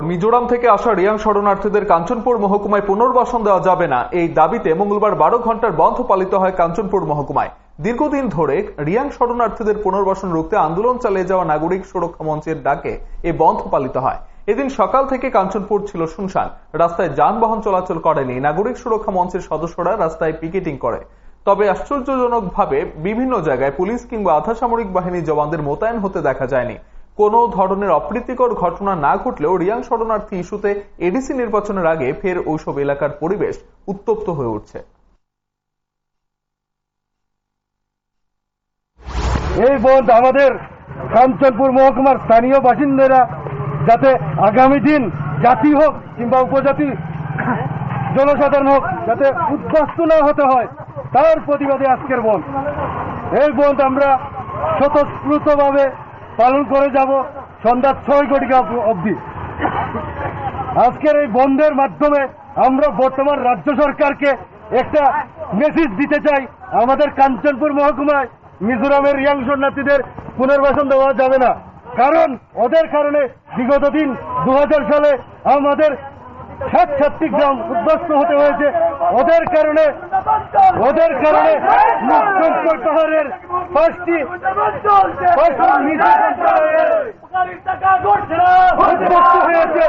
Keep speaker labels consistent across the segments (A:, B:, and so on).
A: মিজোরাম থেকে আসা রিয়াং শরণার্থীদের কাঞ্চনপুর মহকুমায় পুনর্বাসন দেওয়া যাবে না এই দাবিতে মঙ্গলবার 12 ঘন্টার বন্ধ পালিত হয় কাঞ্চনপুর মহকুমায়। দীর্ঘদিন ধরে রিয়াং শরণার্থীদের পুনর্বাসন রুখতে আন্দোলন চালিয়ে যাওয়া নাগরিক সুরক্ষা মঞ্চের ডাকে এই বন্ধ পালিত হয়। এদিন সকাল থেকে কাঞ্চনপুর ছিল শুনশান, রাস্তায় যানবাহন চলাচল করেনি। নাগরিক সুরক্ষা মঞ্চের সদস্যরা রাস্তায় পিকেটিং করে। তবে আশ্চর্যজনকভাবে বিভিন্ন জায়গায় পুলিশ কিংবা আধা সামরিক বাহিনীর জওয়ানদের মোতায়েন হতে দেখা যায়নি। কোনো ধরনের অপ্রীতিকর ঘটনা না ঘটলেও রিয়াং শরণার্থী ইস্যুতে এডিসি নির্বাচনের আগে ফের ওইসব এলাকার পরিবেশ উত্তপ্ত হয়ে উঠছে।
B: এই বন্ধ আমাদের কাঞ্চনপুর মহকুমার স্থানীয় বাসিন্দারা যাতে আগামী দিন জাতি হোক কিংবা উপজাতি জনসাধারণ হোক যাতে উদ্বাস্তু না হতে হয় তার প্রতিবাদে আজকের বন্ধ। এই বন্ধ আমরা স্বতঃস্ফূর্তভাবে পালন করে যাব সন্ধ্যা 6 ঘটিকা অবধি। আজকের এই বন্ধের মাধ্যমে আমরা বর্তমান রাজ্য সরকারকে একটা মেসেজ দিতে চাই, আমাদের কাঞ্চনপুর মহকুমায় মিজোরামের রিয়াং শরণার্থীদের পুনর্বাসন দেওয়া যাবে না। কারণ ওদের কারণে বিগত দিন 2000 সালে আমাদের 7 গ্রাম উদ্বাস্ত হতে হয়েছে। ওদের কারণে পাহাড়ের 5টি হয়েছে।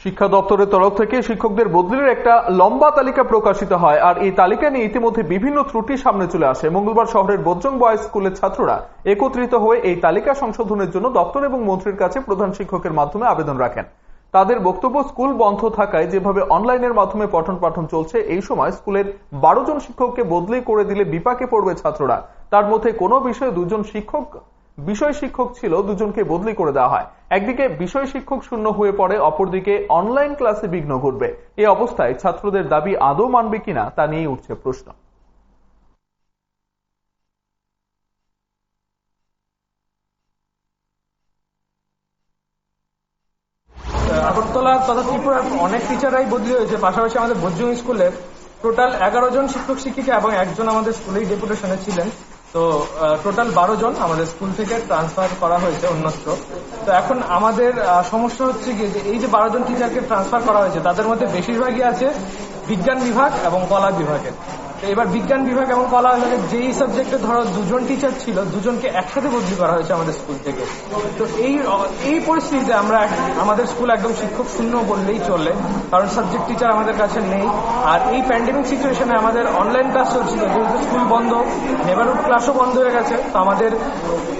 A: শিক্ষা দপ্তরের তরফ থেকে শিক্ষকদের বদলির একটা লম্বা তালিকা প্রকাশিত হয়, আর এই তালিকা নিয়ে ইতিমধ্যে বিভিন্ন ত্রুটি সামনে চলে আসে। মঙ্গলবার শহরের বজ্রং বয়েজ স্কুলের ছাত্ররা একত্রিত হয়ে এই তালিকা সংশোধনের জন্য দপ্তর এবং মন্ত্রীর কাছে প্রধান শিক্ষকের মাধ্যমে আবেদন রাখেন। তাদের বক্তব্য, স্কুল বন্ধ থাকায় যেভাবে অনলাইনের মাধ্যমে পঠন পাঠন চলছে, এই সময় স্কুলের 12 জন শিক্ষককে বদলি করে দিলে বিপাকে পড়বে ছাত্ররা। তার মধ্যে কোনো বিষয়ে বিষয় শিক্ষক ছিল, 2 জনকে বদলি করে দেওয়া হয়। একদিকে বিষয় শিক্ষক শূন্য হয়ে পড়ে, অপরদিকে অনলাইন ক্লাসে বিঘ্ন ঘটবে। এই অবস্থায় ছাত্রদের দাবি আদৌ মানবে কিনা তা নিয়ে উঠছে প্রশ্ন।
C: আগরতলা তথা ত্রিপুরার অনেক টিচাররাই বদলি হয়েছে। পাশাপাশি আমাদের বজ্রং স্কুলে টোটাল 11 জন শিক্ষক শিক্ষিকা এবং 1 জন আমাদের স্কুলেই ডেপুটেশনে ছিলেন। তো টোটাল 12 জন আমাদের স্কুল থেকে ট্রান্সফার করা হয়েছে অন্যত্র। তো এখন আমাদের সমস্যা হচ্ছে কি, যে এই যে 12 জন টিচারকে ট্রান্সফার করা হয়েছে তাদের মধ্যে বেশিরভাগই আছে বিজ্ঞান বিভাগ এবং কলা বিভাগের। তো এবার বিজ্ঞান বিভাগ এবং কলা বিভাগের যেই সাবজেক্টে ধরো 2 জন টিচার ছিল, 2 জনকে একসাথে বদলি করা হয়েছে আমাদের স্কুল থেকে। তো এই পরিস্থিতিতে আমাদের স্কুল একদম শিক্ষক শূন্য বললেই চলে, কারণ সাবজেক্ট টিচার আমাদের কাছে নেই। আর এই প্যান্ডেমিক সিচুয়েশনে আমাদের অনলাইন ক্লাস চলছিল, যেহেতু স্কুল বন্ধ, নেবারহুড ক্লাসও বন্ধ হয়ে গেছে, তো আমাদের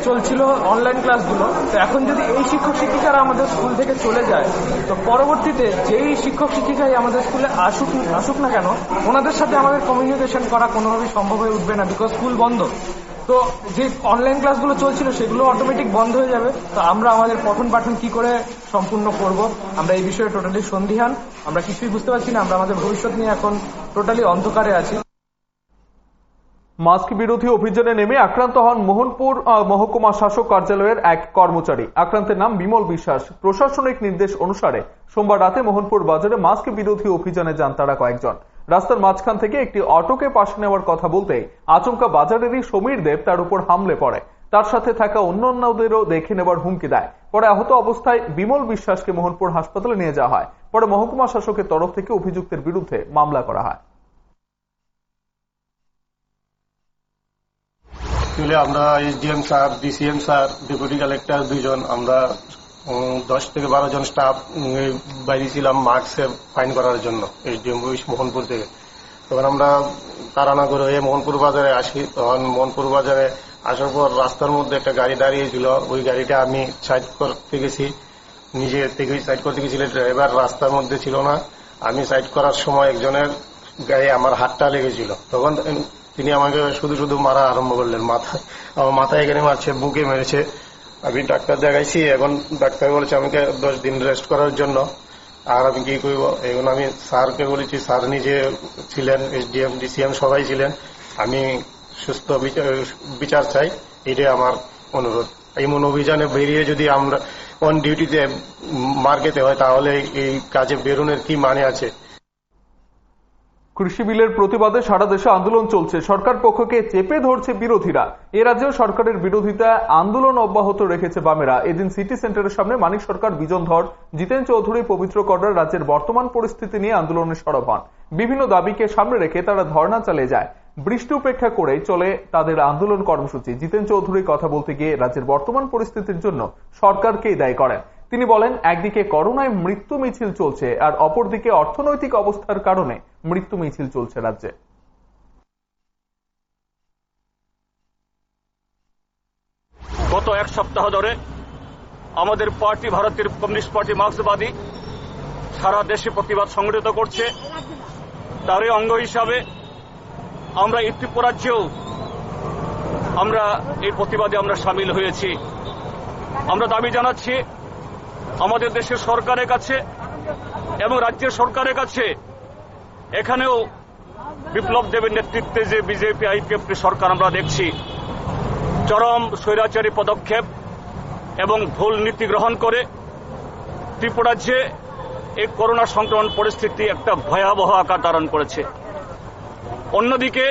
C: চলছিল অনলাইন ক্লাসগুলো। তো এখন যদি এই শিক্ষক শিক্ষিকারা আমাদের স্কুল থেকে চলে যায়, তো পরবর্তীতে যেই শিক্ষক শিক্ষিকাই আমাদের স্কুলে আসুক না কেন, ওনাদের সাথে আমাদের কমিউনিকেশন করা কোনোভাবেই সম্ভব হয়ে উঠবে না, বিকজ স্কুল বন্ধ। তো যে অনলাইন ক্লাসগুলো চলছিল সেগুলো অটোমেটিক বন্ধ হয়ে যাবে। তো আমরা আমাদের পঠন পাঠন কি করে সম্পূর্ণ করব, আমরা এই বিষয়ে টোটালি সন্দিহান, আমরা কিছুই বুঝতে পারছি না। আমরা আমাদের ভবিষ্যৎ নিয়ে এখন টোটালি অন্ধকারে আছি।
A: মাস্ক বিরোধী অভিযানে নেমে আক্রান্ত হন মোহনপুর মহকুমা শাসক কার্যালয়ের এক কর্মচারী। আক্রান্তের নাম বিমল বিশ্বাস। প্রশাসনিক নির্দেশ অনুসারে সোমবার রাতে মোহনপুর বাজারে মাস্ক বিরোধী অভিযানে যান তারা কয়েকজন। রাস্তার মাঝখান থেকে একটি অটোকে পাশে নেওয়ার কথা বলতে আচমকা বাজারেরই সমীর দেব তার উপর হামলে পড়ে। তার সাথে থাকা অন্যান্যদেরও দেখে নেবার হুমকি দেয়। পরে আহত অবস্থায় বিমল বিশ্বাসকে মোহনপুর হাসপাতালে নিয়ে যাওয়া হয়। পরে মহকুমা শাসকের তরফ থেকে অভিযুক্তের বিরুদ্ধে মামলা করা হয়।
D: আমরা SDM sir, DCM sir, deputy collector 2 জন, আমরা 10 থেকে 12 জন স্টাফ বাইরে ছিলাম মাস্কের ফাইন করার জন্য এসডিএম মোহনপুর থেকে। তখন আমরা তাড়ানা করে মোহনপুর বাজারে আসি। তখন মোহনপুর বাজারে আসার পর রাস্তার মধ্যে একটা গাড়ি দাঁড়িয়েছিল, ওই গাড়িটা আমি সাইড করতে গেছি, নিজে থেকে সাইড করতে গেছিল, ড্রাইভার রাস্তার মধ্যে ছিল না। আমি সাইড করার সময় একজনের গায়ে আমার হাতটা লেগেছিল। তখন তিনি আমাকে শুধু মারা আরম্ভ করলেন। আমার মাথায় এখানে মারছে, বুকে মেরেছে। আমি ডাক্তার দেখাইছি, এখন ডাক্তার বলেছে আমাকে 10 দিন রেস্ট করার জন্য। আর আমি কি করবো, এখন আমি স্যারকে বলেছি, স্যার নিজে ছিলেন, এসডিএম ডিসিএম সবাই ছিলেন। আমি সুস্থ বিচার চাই, এটাই আমার অনুরোধ। এমন অভিযানে বেরিয়ে যদি আমরা অন ডিউটিতে মার খেতে হয়, তাহলে এই কাজে বেরোনোর কি মানে আছে?
A: কৃষি বিলের প্রতিবাদে সারা দেশে আন্দোলন চলছে। সরকার পক্ষকে চেপে ধরছে বিরোধীরা। এ রাজ্যেও সরকারের বিরোধিতায় আন্দোলন অব্যাহত রেখেছে বামেরা। এদিন সিটি সেন্টারের সামনে মানিক সরকার, বিজন ধর, জিতেন চৌধুরী, পবিত্র কর্ডার রাজ্যের বর্তমান পরিস্থিতি নিয়ে আন্দোলনে সরব হন। বিভিন্ন দাবিকে সামনে রেখে তারা ধর্ণা চালিয়ে যায়। বৃষ্টি উপেক্ষা করেই চলে তাদের আন্দোলন কর্মসূচি। জিতেন চৌধুরী কথা বলতে গিয়ে রাজ্যের বর্তমান পরিস্থিতির জন্য সরকারকেই দায়ী করেন। তিনি বলেন, একদিকে করোনায় মৃত্যু মিছিল চলছে আর অপরদিকে অর্থনৈতিক অবস্থার কারণে মৃত্যু মিছিল চলছে রাজ্যে।
E: গত এক সপ্তাহ ধরে আমাদের পার্টি, ভারতের কমিউনিস্ট পার্টি মার্ক্সবাদী, সারা দেশে প্রতিবাদ সংগঠিত করছে। তারই অঙ্গ হিসাবে আমরা ত্রিপুরা রাজ্যেও আমরা এই প্রতিবাদে আমরা সামিল হয়েছি। আমরা দাবি জানাচ্ছি আমাদের দেশের সরকারের কাছে এবং রাজ্যের সরকারের কাছে, এখানেও বিপ্লব দেবের নেতৃত্বে যে বিজেপি আইপিএফ সরকার আমরা দেখছি, চরম স্বৈরাচারী পদক্ষেপ এবং ভুল নীতি গ্রহণ করে ত্রিপুরা রাজ্যে এই করোনা সংক্রমণ পরিস্থিতি একটা ভয়াবহ আকার ধারণ করেছে। অন্যদিকে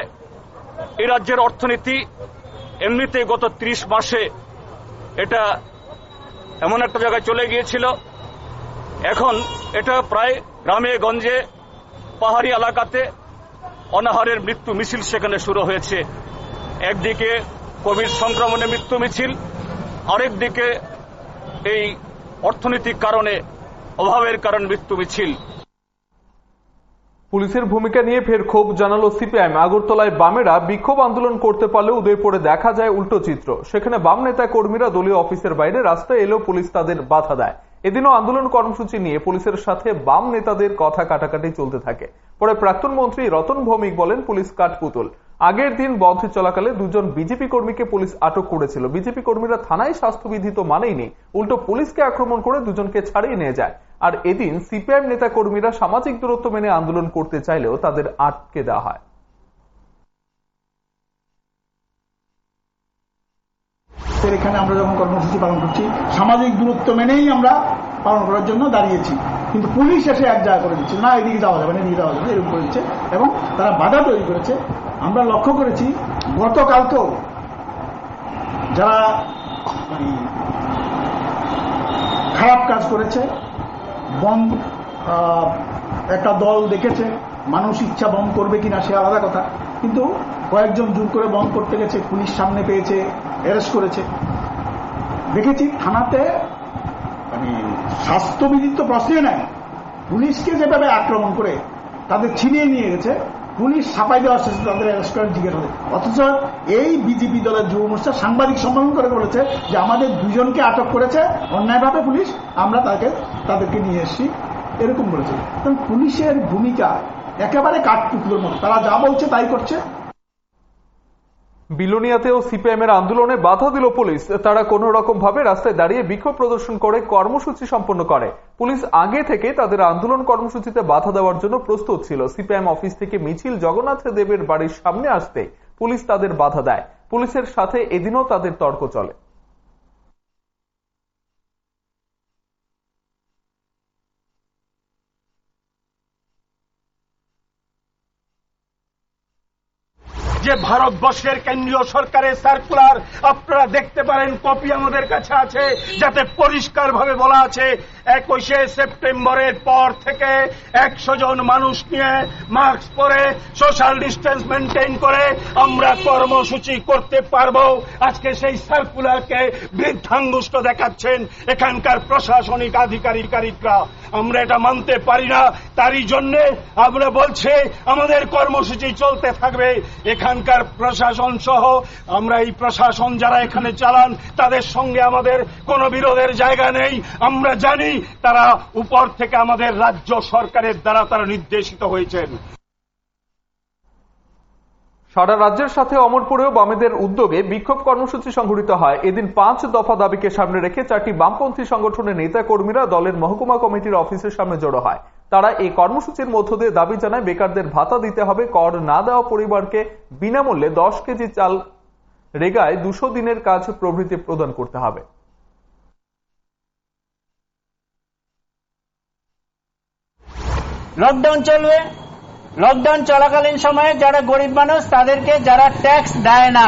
E: এই রাজ্যের অর্থনীতি এমনিতেই গত 30 মাসে এটা এমন একটা জায়গায় চলে গিয়েছিল, এখন এটা প্রায় গ্রামে গঞ্জে পাহাড়ি এলাকাতে অনাহারের মৃত্যু মিছিল সেখানে শুরু হয়েছে। একদিকে কোভিড সংক্রমণে মৃত্যু মিছিল, আরেকদিকে এই অর্থনৈতিক কারণে, অভাবের কারণে মৃত্যু মিছিল।
A: পুলিশের ভূমিকা নিয়ে ফের ক্ষোভ জানালো সিপিআইএম। আগরতলায় বামেরা বিক্ষোভ আন্দোলন করতে পারলেও উদয়পুরে দেখা যায় উল্টো চিত্র। সেখানে বাম নেতা কর্মীরা দলীয় অফিসের বাইরে রাস্তায় এলেও পুলিশ তাদের বাধা দেয়। এদিনও আন্দোলন কর্মসূচি নিয়ে পুলিশের সাথে বাম নেতাদের কথা কাটাকাটি চলতে থাকে। পরে প্রাক্তন মন্ত্রী রতন ভৌমিক বলেন, পুলিশ কাঠপুতুল। আগের দিন বন্ধ চলাকালে 2 জন বিজেপি কর্মীকে পুলিশ আটক করেছিল। বিজেপি কর্মীরা থানায় স্বাস্থ্যবিধি তো মানেইনি, উল্টো পুলিশকে আক্রমণ করে 2 জনকে ছাড়িয়ে নিয়ে যায়। আর এদিন সিপিআইএম নেতা কর্মীরা সামাজিক দূরত্ব মেনে আন্দোলন করতে চাইলেও তাদের আটকে দেওয়া হয়।
F: এখানে আমরা যখন কর্মসূচি পালন করছি, সামাজিক দূরত্ব মেনেই আমরা পালন করার জন্য দাঁড়িয়েছি, কিন্তু পুলিশ এসে এক জায়গা করে দিচ্ছে, না এদিকে যাওয়া যাবে না, এদিকে যাওয়া যাবে, এরকম করে দিচ্ছে এবং তারা বাধা তৈরি করেছে। আমরা লক্ষ্য করেছি গতকালকেও যারা খারাপ কাজ করেছে, বম একটা দল দেখেছে, মানুষ ইচ্ছা বম করবে কিনা সে আলাদা কথা, কিন্তু কয়েকজন জোর করে বম করতে গেছে, পুলিশ সামনে পেয়েছে, অ্যারেস্ট করেছে। দেখেছি থানাতে স্বাস্থ্যবিধি তো প্রশ্নই নাই, পুলিশকে যেভাবে আক্রমণ করে তাদের ছিনিয়ে নিয়ে গেছে, পুলিশ ছাপাই দেওয়ার শেষে তাদের অ্যারেস্ট করেন, জিজ্ঞাসা করে। অথচ এই বিজেপি দলের যুব মোর্চা সাংবাদিক সম্মেলন করে বলেছে যে আমাদের 2 জনকে আটক করেছে অন্যায়ভাবে পুলিশ, আমরা তাদেরকে নিয়ে এসেছি, এরকম বলেছে। কারণ পুলিশের ভূমিকা একেবারে কাঠপুতলের মতো, তারা যা বলছে তাই করছে।
A: বিলোনিয়াতেও সিপিআইএম এর আন্দোলনে বাধা দিল পুলিশ। তারা কোন রকম ভাবে রাস্তায় দাঁড়িয়ে বিক্ষোভ প্রদর্শন করে কর্মসূচি সম্পন্ন করে। পুলিশ আগে থেকে তাদের আন্দোলন কর্মসূচিতে বাধা দেওয়ার জন্য প্রস্তুত ছিল। সিপিআইএম অফিস থেকে মিছিল জগন্নাথ দেবের বাড়ির সামনে আসতে পুলিশ তাদের বাধা দেয়। পুলিশের সাথে এদিনও তাদের তর্ক চলে।
G: যে ভারতবর্ষের কেন্দ্রীয় সরকারের সার্কুলার আপনারা দেখতে পারেন, কপি আমাদের কাছে আছে, যাতে পরিষ্কারভাবে বলা আছে 21শে সেপ্টেম্বরের পর থেকে 100 জন মানুষ নিয়ে মাস্ক পরে সোশ্যাল ডিস্টেন্স মেনটেন করে আমরা কর্মসূচি করতে পারবো। আজকে সেই সার্কুলারকে বৃদ্ধাঙ্গুষ্ট দেখাচ্ছেন এখানকার প্রশাসনিক আধিকারিকরা। আমরা এটা মানতে পারি না, তারই জন্য আমরা বলছি আমাদের কর্মসূচি চলতে থাকবে। এখানকার প্রশাসন সহ আমরা এই প্রশাসন যারা এখানে চালান তাদের সঙ্গে আমাদের কোনো বিরোধের জায়গা নেই। আমরা জানি তারা উপর থেকে আমাদের রাজ্য সরকারের দ্বারা তারা নির্দেশিত হয়েছেন।
A: সারা রাজ্যের সাথে অমরপুরেও বামেদের উদ্যোগে বিক্ষোভ কর্মসূচি সংঘটিত হয়। এদিন 5 দফা দাবিকে সামনে রেখে 4টি বামপন্থী সংগঠনের নেতা কর্মীরা দলের মহকুমা কমিটির অফিসের সামনে জড়ো হয়। তারা এই কর্মসূচির মধ্য দিয়ে দাবি জানায় বেকারদের ভাতা দিতে হবে, কর না দেওয়া পরিবারকে বিনামূল্যে 10 কেজি চাল, রেগায় 200 দিনের কাজ প্রভৃতি প্রদান করতে হবে।
H: লকডাউন চলবে, লকডাউন চলাকালীন সময়ে যারা গরিব মানুষ তাদেরকে, যারা ট্যাক্স দেয় না,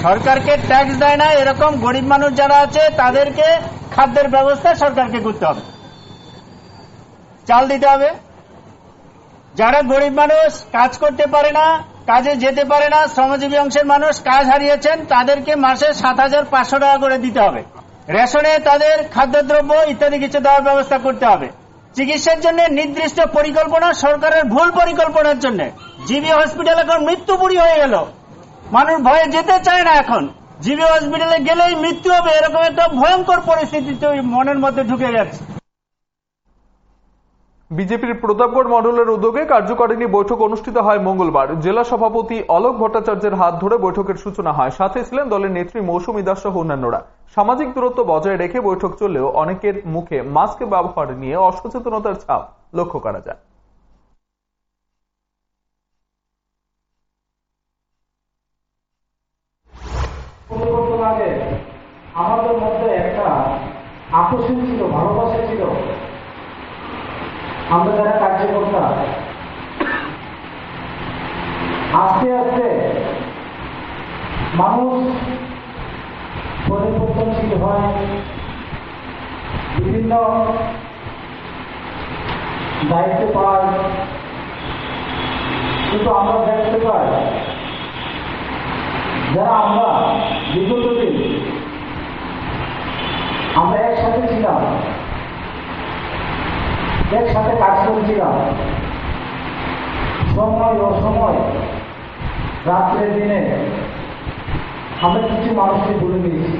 H: সরকারকে ট্যাক্স দেয় না, এরকম গরিব মানুষ যারা আছে তাদেরকে খাদ্যের ব্যবস্থা সরকারকে করতে হবে, চাল দিতে হবে। যারা গরিব মানুষ কাজ করতে পারে না, কাজে যেতে পারে না, শ্রমজীবী অংশের মানুষ কাজ হারিয়েছেন, তাদেরকে মাসে 7,500 টাকা করে দিতে হবে। রেশনে তাদের খাদ্যদ্রব্য ইত্যাদি কিছু দেওয়ার ব্যবস্থা করতে হবে। চিকিৎসার জন্য নির্দিষ্ট পরিকল্পনা, সরকারের ভুল পরিকল্পনার জন্য জিবি হসপিটাল এখন মৃত্যুপুরী হয়ে গেল। মানুষ ভয়ে যেতে চায় না, এখন জিবি হসপিটালে গেলেই মৃত্যু হবে, এরকম একটা ভয়ঙ্কর পরিস্থিতি মনের মধ্যে ঢুকে যাচ্ছে।
A: বিজেপির প্রতাপগড় মণ্ডলের উদ্যোগে কার্যকারিণী বৈঠক অনুষ্ঠিত হয় মঙ্গলবার। জেলা সভাপতি অলোক ভট্টাচার্যের হাত ধরে বৈঠকের সূচনা হয়। সাথে ছিলেন দলের নেত্রী মৌসুমী দাস সহ অন্যান্যরা। সামাজিক দূরত্ব বজায় রেখে বৈঠক চললেও অনেকের মুখে মাস্ক ব্যবহার নিয়ে অসচেতনতার ছাপ লক্ষ্য করা যায়।
I: আমাদের মধ্যে একটা আকর্ষণ ছিল, ভালোবাসা ছিল। আমরা যারা কার্যকর্তা আস্তে আস্তে মানুষ পরিবর্তনশীল হয়, বিভিন্ন দায়িত্ব পায়, কিন্তু আমরা দেখতে পাই যারা আমরা বিগত দিন আমরা একসাথে ছিলাম, একসাথে কাজ করেছিলাম, সময় অসময় রাত্রে দিনে আমরা কিছু মানুষকে ভুলে গিয়েছি।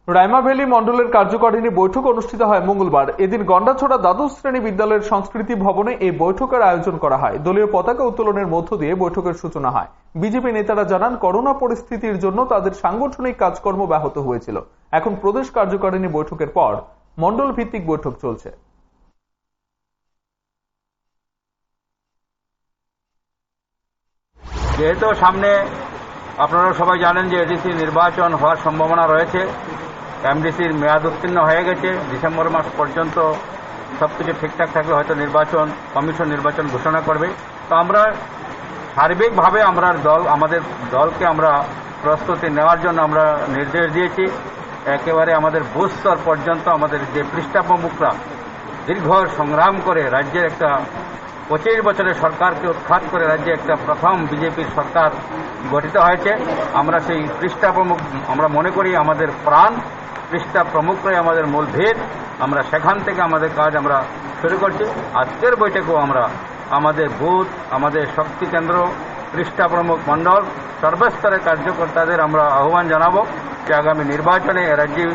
A: রাইমা ভ্যালি মণ্ডলের কার্যকারিণী বৈঠক অনুষ্ঠিত হয় মঙ্গলবার। এদিন গন্ডাছড়া দ্বাদশ শ্রেণী বিদ্যালয়ের সংস্কৃতি ভবনে এই বৈঠকের আয়োজন করা হয়। দলীয় পতাকা উত্তোলনের মধ্য দিয়ে বৈঠকের সূচনা হয়। বিজেপি নেতারা জানান, করোনা পরিস্থিতির জন্য তাদের সাংগঠনিক কাজকর্ম ব্যাহত হয়েছিল। এখন প্রদেশ কার্যকারিণী বৈঠকের পর মণ্ডল ভিত্তিক বৈঠক চলছে।
J: যেহেতু সামনে আপনারা সবাই জানেন যে এডিসি নির্বাচন হওয়ার সম্ভাবনা রয়েছে, এমডিসির মেয়াদ উত্তীর্ণ হয়ে গেছে, ডিসেম্বর মাস পর্যন্ত সবকিছু ঠিকঠাক থাকলে হয়তো নির্বাচন কমিশন নির্বাচন ঘোষণা করবে। তো আমরা সার্বিকভাবে আমাদের দলকে আমরা প্রস্তুতি নেওয়ার জন্য আমরা নির্দেশ দিয়েছি। একেবারে আমাদের বুথ স্তর পর্যন্ত আমাদের যে পৃষ্ঠা প্রমুখরা দীর্ঘ সংগ্রাম করে রাজ্যের একটা 25 বছরের সরকারকে উৎখাত করে রাজ্যে একটা প্রথম বিজেপির সরকার গঠিত হয়েছে। আমরা সেই পৃষ্ঠা প্রমুখ আমরা মনে করি আমাদের প্রাণ, পৃষ্ঠা প্রমুখরাই আমাদের মূল ভিত। আমরা সেখান থেকে আমাদের কাজ আমরা শুরু করছি। আজকের বৈঠকেও আমরা আমাদের বুথ, আমাদের শক্তি কেন্দ্র, পৃষ্ঠা প্রমুখ মণ্ডল, সর্বস্তরের কার্যকর্তাদের আমরা আহ্বান জানাবো যে আগামী নির্বাচনে রাজ্যে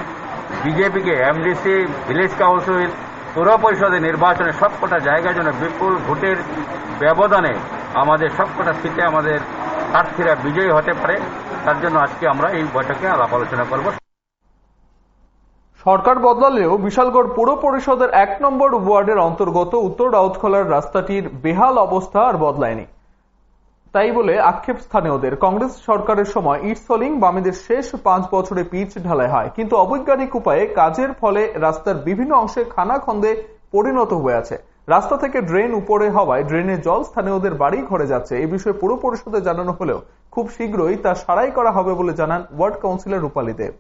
J: বিজেপিকে এমডিসি, ভিলেজ কাউন্সিল, পৌর পরিষদের নির্বাচনে সবকটা জায়গার জন্য বিপুল ভোটের ব্যবধানে আমাদের সবকটা সিটে আমাদের প্রার্থীরা বিজয়ী হতে পারে। তার জন্য আজকে আমরা এই বৈঠকে আলাপ আলোচনা করব।
A: সরকার বদলালেও বিশালগড় পৌর পরিষদের 1 নম্বর ওয়ার্ডের অন্তর্গত উত্তর রাউতখোলার রাস্তাটির বেহাল অবস্থা আর বদলায়নি, তাই বলে আক্ষেপ স্থানীয়দের। কংগ্রেস সরকারের সময় ইটসলিং বামেদের শেষ 5 বছরে পিচ ঢালাই হয়, কিন্তু অবৈজ্ঞানিক উপায়ে কাজের ফলে রাস্তার বিভিন্ন অংশে খানাখন্দে পরিণত হয়ে আছে। রাস্তা থেকে ড্রেন উপরে হওয়ায় ড্রেনের জল স্থানীয়দের বাড়ি ঘরে যাচ্ছে। এই বিষয়ে পৌর পরিষদে জানানো হলেও খুব শীঘ্রই তা সারাই করা হবে বলে জানান ওয়ার্ড কাউন্সিলর রূপালী দেব।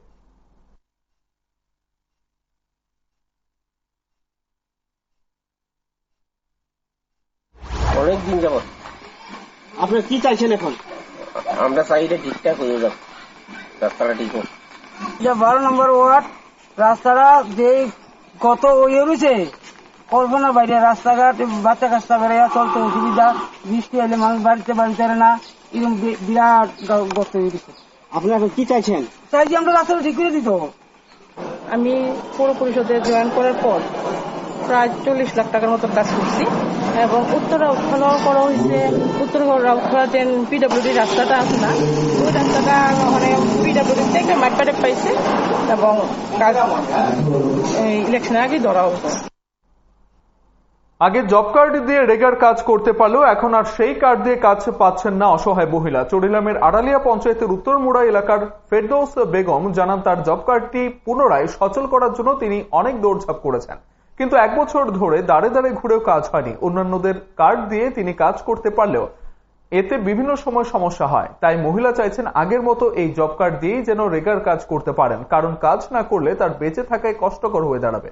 K: অনেকদিন যাবত আপনার কি চাইছেন এখন? আমরা চাই এটা ঠিকঠাক হয়ে যাক, রাস্তাটা ঠিক হোক।
L: 12 নম্বর ওয়ার্ড রাস্তাটা যে কত ইয়ে রয়েছে কল্পনার বাইরে। রাস্তাঘাট বাচ্চা কাচ্চা বেড়ে চলতে অসুবিধা, বৃষ্টি হলে মানুষ বাড়িতে পারে না, এরকম বিরাট গর্ত হয়ে গেছে।
K: আপনি এখন কি চাইছেন?
L: চাইছি আমরা রাস্তাটা ঠিক করে দিত।
M: আমি পৌর পরিষদে জয়েন করার পর প্রায় 40 লাখ টাকার মতো কাজ করছি এবং উত্তর রাউতখোলা করা হয়েছে। উত্তর রাউতখোলা যে পিডব্লিউডি রাস্তাটা আছে না, ওই রাস্তাটা মানে পিডব্লিউডি থেকে মাইপারে পাইছে এবং কাজ ইলেকশনের আগে ধরা হতো।
A: আগে জব কার্ড দিয়ে রেগার কাজ করতে পারলেও এখন আর সেই কার্ড দিয়ে কাজ পাচ্ছেন না অসহায় মহিলা। চড়িলামের আড়ালিয়া পঞ্চায়েতের উত্তরমুড়া এলাকার ফেরদৌস বেগম জানান, তার জব কার্ডটি পুনরায় সচল করার জন্য তিনি অনেক দৌড়ঝাঁপ করেছেন, কিন্তু 1 বছর ধরে দাঁড়ে দাঁড়ে ঘুরেও কাজ হয়নি। অন্যান্যদের কার্ড দিয়ে তিনি কাজ করতে পারলেও এতে বিভিন্ন সময় সমস্যা হয়। তাই মহিলা চাইছেন আগের মতো এই জব কার্ড দিয়েই যেন রেগার কাজ করতে পারেন, কারণ কাজ না করলে তার বেঁচে থাকায় কষ্টকর হয়ে দাঁড়াবে।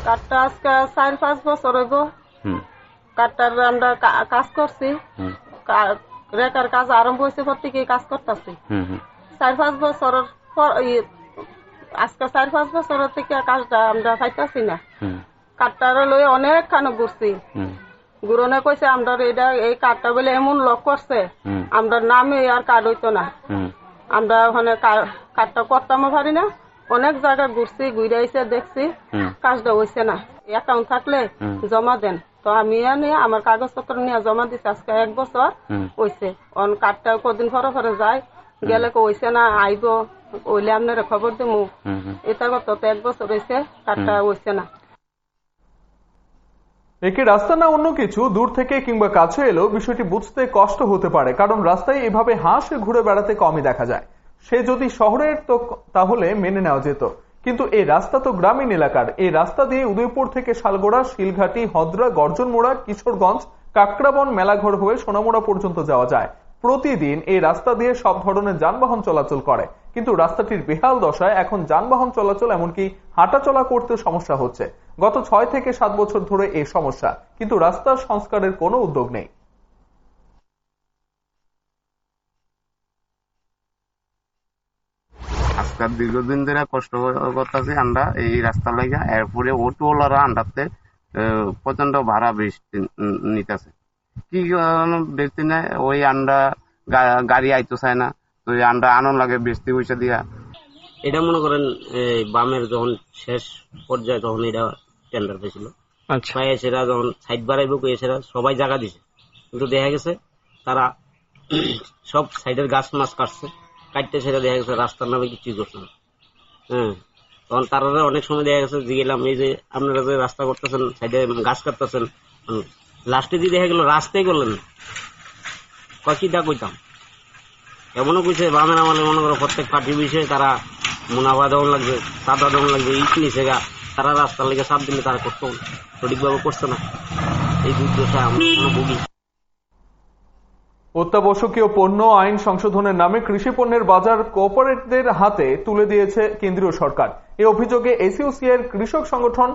M: কার্ডটা আজকে 4-5 বছর হইব। কার্ডটার আমরা কাজ করছি, রেকার কাজ আরম্ভ হয়েছে পর থেকে কাজ করতেছি। 4-5 বছরের পর আজকে 4-5 বছরের থেকে কাজটা আমরা পাইতেছি না। কার্ডটার লই অনেক খানো ঘুরছি, ঘুরনে কইছে আমরা এটা এই কার্ডটা বলে এমন লক করছে আমরা নামে আর কার্ড হইতো না। আমরা ওখানে কার্ডটা করতামও পারি না। অনেক জায়গা ঘুরছি, ঘুরে আইসে দেখছি কাজটা হইছে না। অ্যাকাউন্ট থাকলে জমা দেন, তো আমি নিয়ে আমার কাগজপত্র নিয়ে জমা দিচ্ছি। আজকে 1 বছর হইছে। অন কার্ডটা কদিন পরে পরে যায়, গেলে হইছে না আইব ওইলে আপনারা খবর দেবো। এটা কত 1 বছর হইছে, কার্ডটা হইছে না।
A: একে রাস্তা না অন্য কিছু দূর থেকে কিংবা কাছে এলেও বিষয়টি বুঝতে কষ্ট হতে পারে, কারণ রাস্তায় এভাবে হাঁস ঘুরে বেড়াতে কমই দেখা যায়। সে যদি শহরের তো তাহলে মেনে নেওয়া যেত, কিন্তু এই রাস্তা তো গ্রামীণ এলাকার। এই রাস্তা দিয়ে উদয়পুর থেকে শালগোড়া, শিলঘাটি, হদ্রা, গর্জনমোড়া, কিশোরগঞ্জ, কাকড়াবন, মেলাঘর হয়ে সোনামুড়া পর্যন্ত যাওয়া যায়। প্রতিদিন এই রাস্তা দিয়ে সব ধরনের যানবাহন চলাচল করে, কিন্তু রাস্তাটির বেহাল দশায় এখন যানবাহন চলাচল এমনকি হাঁটাচলা করতে সমস্যা হচ্ছে। গত 6 থেকে 7 বছর ধরে এই সমস্যা, কিন্তু রাস্তার সংস্কারের কোনো উদ্যোগ নেই।
N: আজকাল দীর্ঘদিন ধরে কষ্ট করতেছি আমরা এই রাস্তা লাগা। এরপরে অটোওয়ালারা আন্ডাতে প্রচন্ড ভাড়া বেশি নিতেছে। কি বেশি নেয়, ওই আন্ডা গাড়ি আইতে চায় না, তো ওই আন্ডা আনন্দ লাগে বেশি পয়সা দিয়া।
K: এটা মনে করেন বামের যখন শেষ পর্যায়ে তখন এটা টেন্ডার পেয়েছিল। এসেরা যখন সাইড বাড়াইব এসেরা সবাই জায়গা দিছে, কিন্তু দেখা গেছে তারা সব সাইডের গাছ মাছ কাটছে, কাটতে সেটা দেখা গেছে রাস্তার নামে কিছুই করছে না। তখন তারা অনেক সময় দেখা গেছে যে গেলাম এই যে আপনারা যে রাস্তা করতেছেন সাইডে গাছ কাটতেছেন, লাস্টে দিয়ে দেখা গেল রাস্তাই করলেন না। কিটা কইতাম এমনও কইছে বামের আমলে মনে করো প্রত্যেক পার্টির বিষয়ে তারা মুনাফা দেওয়া লাগবে, চাঁদা দেওয়া লাগবে, ইট নিচে গা তারা রাস্তার লেগে চাপ দিলে তারা করতো সঠিকভাবে করছে না। এই দুর্দশা আমরা ভুগি।
A: অত্যাবশ্যকীয় পণ্য আইন সংশোধনের নামে কৃষি পণ্যের বাজার কোঅপারেটরদের হাতে তুলে দিয়েছে কেন্দ্রীয় সরকার। এই অভিযোগে এসইউসিআইয়ের কৃষক সংগঠন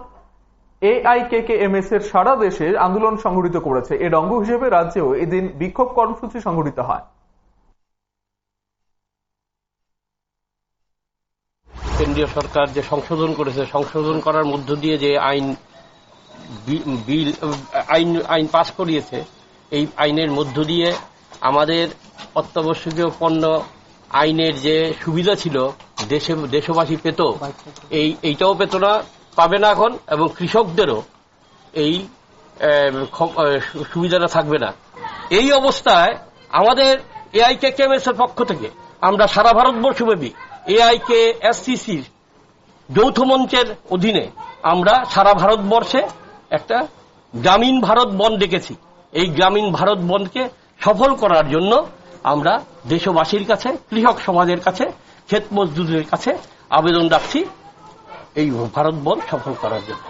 A: AIKKMS এর সারা দেশে আন্দোলন সংগঠিত করেছে। এর অঙ্গ হিসেবে রাজ্যেও এদিন বিক্ষোভ কর্মসূচি সংগঠিত হয়।
O: কেন্দ্রীয় সরকার যে সংশোধন করেছে, সংশোধন করার মধ্য দিয়ে যে আইন পাস করিয়েছে, এই আইনের মধ্য দিয়ে আমাদের অত্যাবশ্যকীয় পণ্য আইনের যে সুবিধা ছিল দেশবাসী পেত, এইটাও পেত না, পাবে না এখন, এবং কৃষকদেরও এই সুবিধাটা থাকবে না। এই অবস্থায় আমাদের AIKKMS এর পক্ষ থেকে আমরা সারা ভারতবর্ষব্যাপী AIKSCCর যৌথ মঞ্চের অধীনে আমরা সারা ভারতবর্ষে একটা গ্রামীণ ভারত বন্ধ ডেকেছি। এই গ্রামীণ ভারত বন্ধকে সফল করার জন্য আমরা দেশবাসীর কাছে, কৃষক সমাজের কাছে, ক্ষেত মজদুরদের কাছে আবেদন রাখছি এই ভারত বন্ধ সফল করার জন্য।